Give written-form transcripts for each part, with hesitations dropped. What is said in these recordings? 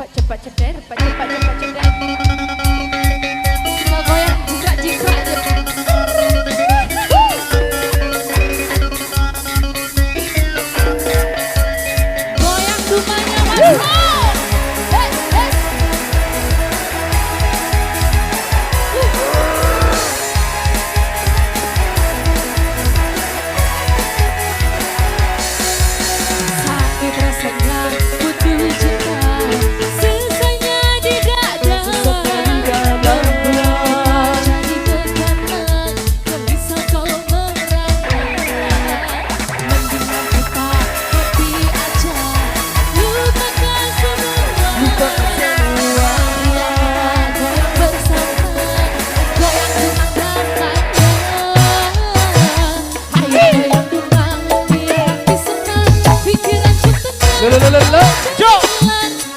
cepat ceder, cepat ceder. Mau goyang jika goyang rumahnya Mas. Sakit rasanya butuh cinta, sesanya di dada. Jadi tekanan, gelisah kalau merana. Mendingan kita happy aja, lupakan semua. Goyang bersama, goyang dengan damainya. Ayo goyang dumang, biar hati senang, pikiran pun tenang. Jo.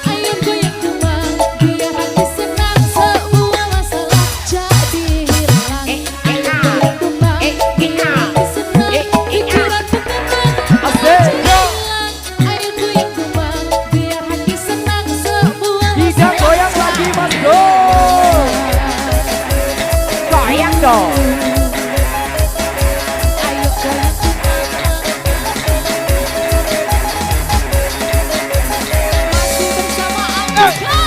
Ayo goyang dumang, biar hati senang, semua masalah jadi hilang. Ayo goyang dumang, biar hati senang, pikiran pun tenang, masalah jadi hilang. Ayo goyang dumang, biar hati senang, semua Bisa masalah goyang lagi Mas jadi Bro. hilang. Goyang dong. Ayo goyang dumang, masih bersama Angga.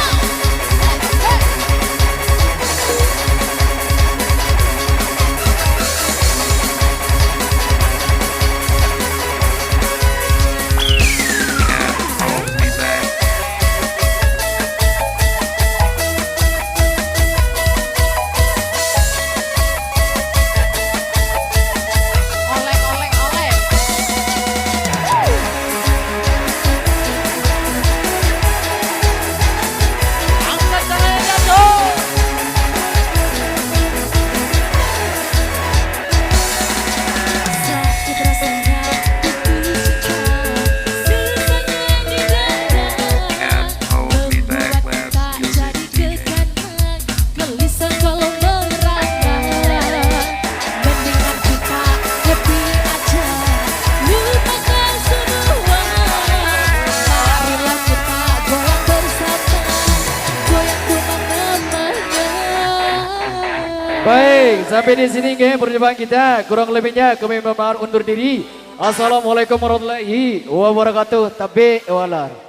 Oleh. Angkat tangannya dong. Sakit rasanya butuh cinta, sesanya di dada. Membuat kita jadi tekanan, gelisah kalau merana. Mendingan kita happy aja, lupakan semua. Marilah kita goyang bersama, goyang dumang namanya. Baik, sampai di sini game perjumpaan kita. Kurang lebihnya kami mohon undur diri. Assalamualaikum warahmatullahi wabarakatuh. Tabe walar.